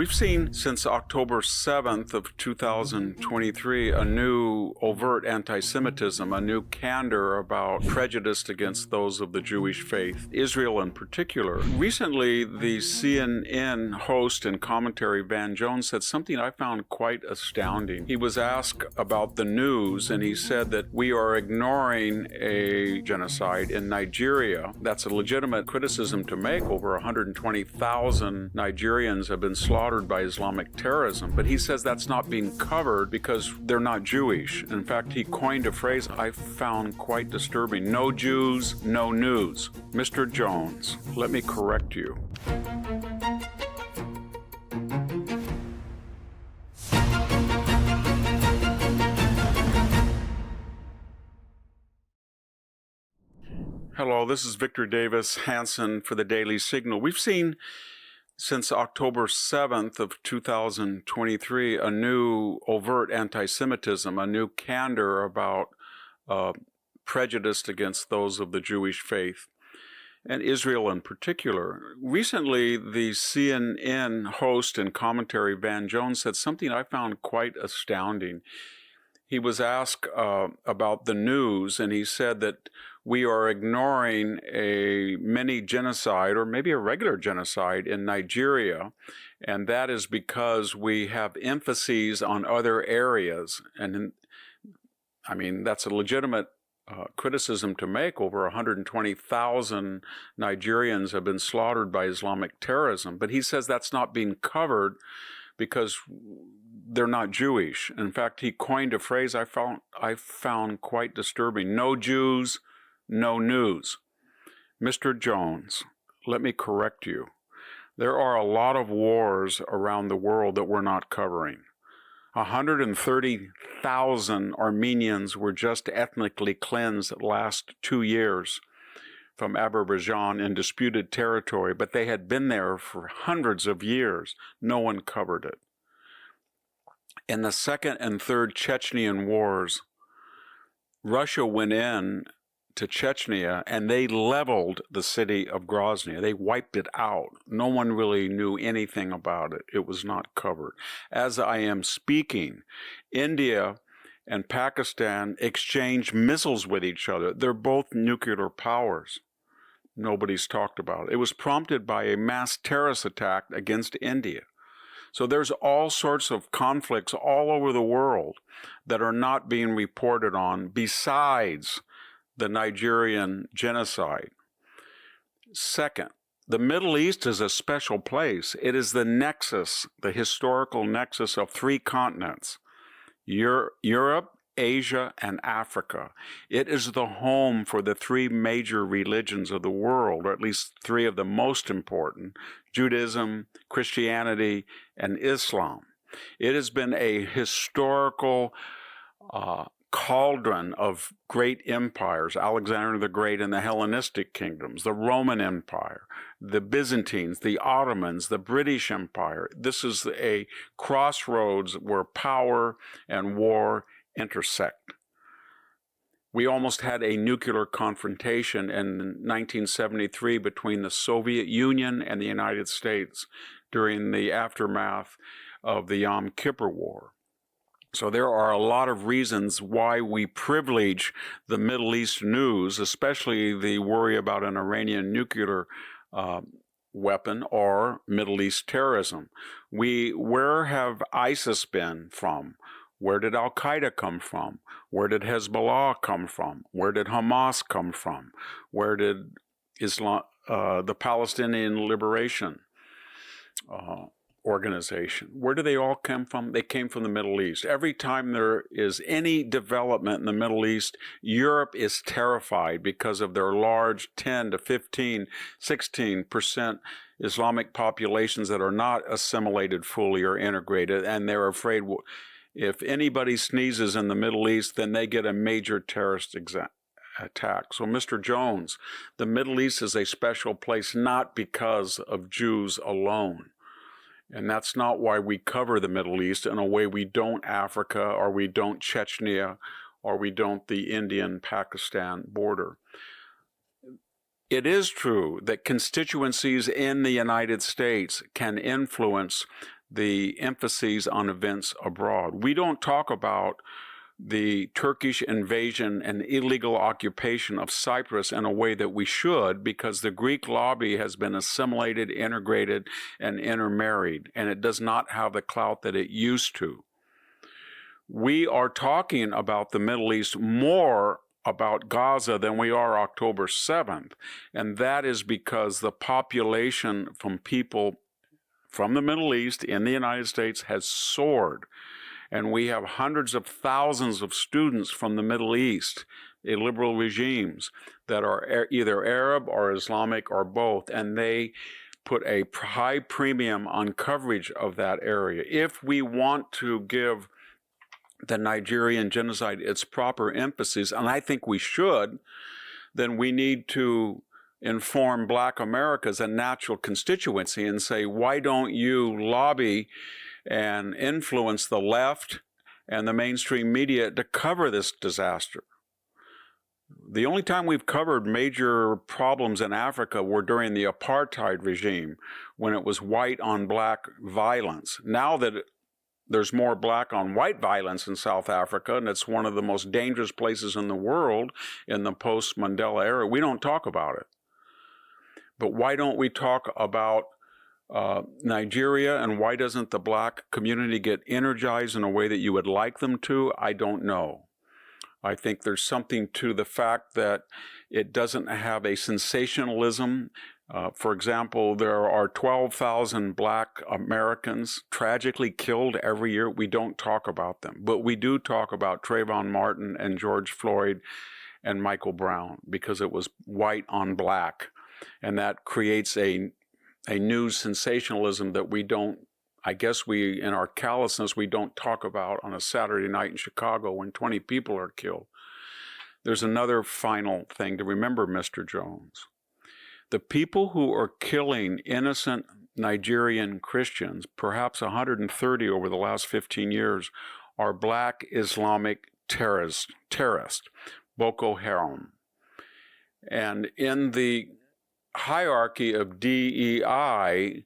We've seen since October 7th of 2023 a new overt antisemitism, a new candor about prejudice against those of the Jewish faith, Israel in particular. Recently, the CNN host and commentary Van Jones said something I found quite astounding. He was asked about the news, and he said that we are ignoring a genocide in Nigeria. That's a legitimate criticism to make. Over 120,000 Nigerians have been slaughtered by Islamic terrorism, but he says that's not being covered because they're not Jewish. In fact, he coined a phrase I found quite disturbing: no Jews, no news. Mr. Jones, let me correct you. Hello, this is Victor Davis Hanson for the Daily Signal. We've seen since October 7th of 2023 a new overt anti-Semitism, a new candor about prejudice against those of the Jewish faith, and Israel in particular. Recently, the CNN host and commentary Van Jones said something I found quite astounding. He was asked about the news, and he said that we are ignoring a mini genocide, or maybe a regular genocide, in Nigeria, and that is because we have emphases on other areas. And I mean, that's a legitimate criticism to make. Over 120,000 Nigerians have been slaughtered by Islamic terrorism, but he says that's not being covered because they're not Jewish. In fact, he coined a phrase I found quite disturbing: no Jews, no news. Mr. Jones, let me correct you. There are a lot of wars around the world that we're not covering. 130,000 Armenians were just ethnically cleansed last 2 years from Azerbaijan in disputed territory, but they had been there for hundreds of years. No one covered it. In the second and third Chechenian wars, Russia went in to Chechnya and they leveled the city of Grozny. They wiped it out. No one really knew anything about it. It was not covered. As I am speaking, India and Pakistan exchange missiles with each other. They're both nuclear powers. Nobody's talked about it. It was prompted by a mass terrorist attack against India. So there's all sorts of conflicts all over the world that are not being reported on besides the Nigerian genocide. Second, the Middle East is a special place. It is the nexus, the historical nexus of three continents: Europe, Asia, and Africa. It is the home for the three major religions of the world, or at least three of the most important: Judaism, Christianity, and Islam. It has been a historical cauldron of great empires: Alexander the Great and the Hellenistic kingdoms, the Roman Empire, the Byzantines, the Ottomans, the British Empire. This is a crossroads where power and war intersect. We almost had a nuclear confrontation in 1973 between the Soviet Union and the United States during the aftermath of the Yom Kippur War. So there are a lot of reasons why we privilege the Middle East news, especially the worry about an Iranian nuclear weapon or Middle East terrorism. Where have ISIS been from? Where did Al-Qaeda come from? Where did Hezbollah come from? Where did Hamas come from? Where did the Palestinian Liberation Organization? Where do they all come from? They came from the Middle East. Every time there is any development in the Middle East, Europe is terrified because of their large 10 to 15, 16% Islamic populations that are not assimilated fully or integrated, and they're afraid if anybody sneezes in the Middle East, then they get a major terrorist attack. So, Mr. Jones, the Middle East is a special place not because of Jews alone. And that's not why we cover the Middle East in a way we don't Africa, or we don't Chechnya, or we don't the Indian-Pakistan border. It is true that constituencies in the United States can influence the emphases on events abroad. We don't talk about the Turkish invasion and illegal occupation of Cyprus in a way that we should, because the Greek lobby has been assimilated, integrated, and intermarried, and it does not have the clout that it used to. We are talking about the Middle East more about Gaza than we are October 7th, and that is because the population from people from the Middle East in the United States has soared. And we have hundreds of thousands of students from the Middle East, illiberal regimes, that are either Arab or Islamic or both, and they put a high premium on coverage of that area. If we want to give the Nigerian genocide its proper emphasis, and I think we should, then we need to inform Black America as a natural constituency and say, why don't you lobby and influence the left and the mainstream media to cover this disaster? The only time we've covered major problems in Africa were during the apartheid regime, when it was white on black violence. Now that there's more black on white violence in South Africa, and it's one of the most dangerous places in the world in the post-Mandela era, we don't talk about it. But why don't we talk about Nigeria, and why doesn't the Black community get energized in a way that you would like them to? I don't know. I think there's something to the fact that it doesn't have a sensationalism. For example, there are 12,000 Black Americans tragically killed every year. We don't talk about them, but we do talk about Trayvon Martin and George Floyd and Michael Brown, because it was white on black, and that creates a news sensationalism that we don't, I guess we, in our callousness, we don't talk about on a Saturday night in Chicago when 20 people are killed. There's another final thing to remember, Mr. Jones. The people who are killing innocent Nigerian Christians, perhaps 130 over the last 15 years, are Black Islamic terrorists, Boko Haram. And in the hierarchy of DEI,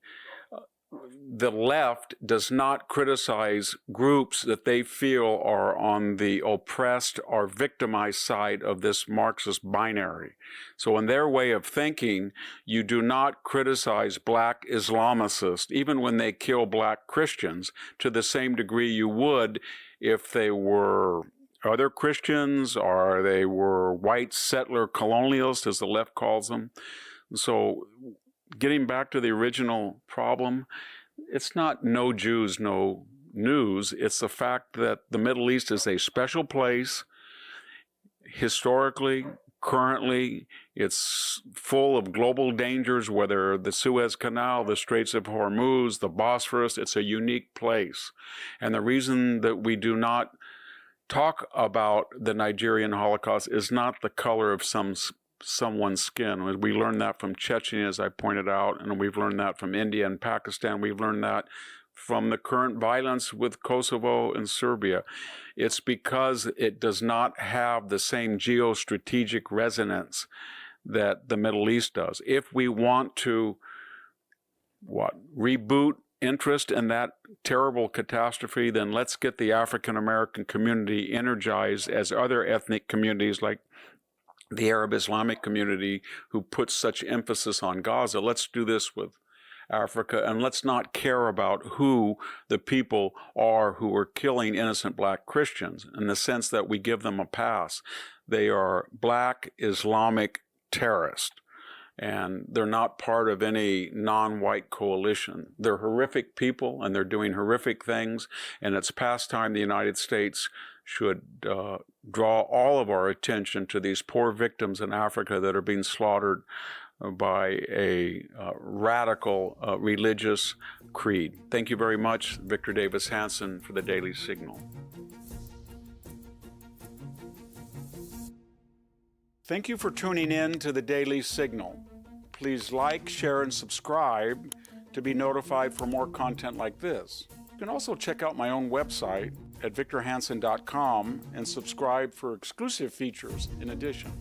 the left does not criticize groups that they feel are on the oppressed or victimized side of this Marxist binary. So in their way of thinking, you do not criticize Black Islamicists, even when they kill Black Christians, to the same degree you would if they were other Christians or they were white settler colonialists, as the left calls them. So getting back to the original problem, it's not no Jews, no news. It's the fact that the Middle East is a special place. Historically, currently, it's full of global dangers, whether the Suez Canal, the Straits of Hormuz, the Bosphorus. It's a unique place. And the reason that we do not talk about the Nigerian Holocaust is not the color of someone's skin. We learned that from Chechnya, as I pointed out, and we've learned that from India and Pakistan. We've learned that from the current violence with Kosovo and Serbia. It's because it does not have the same geostrategic resonance that the Middle East does. If we want to, reboot interest in that terrible catastrophe, then let's get the African American community energized as other ethnic communities like the Arab Islamic community who puts such emphasis on Gaza. Let's do this with Africa, and let's not care about who the people are who are killing innocent Black Christians in the sense that we give them a pass. They are Black Islamic terrorists, and they're not part of any non-white coalition. They're horrific people, and they're doing horrific things, and it's past time the United States should draw all of our attention to these poor victims in Africa that are being slaughtered by a radical religious creed. Thank you very much, Victor Davis Hanson, for the Daily Signal. Thank you for tuning in to the Daily Signal. Please like, share, and subscribe to be notified for more content like this. You can also check out my own website at victorhanson.com and subscribe for exclusive features in addition.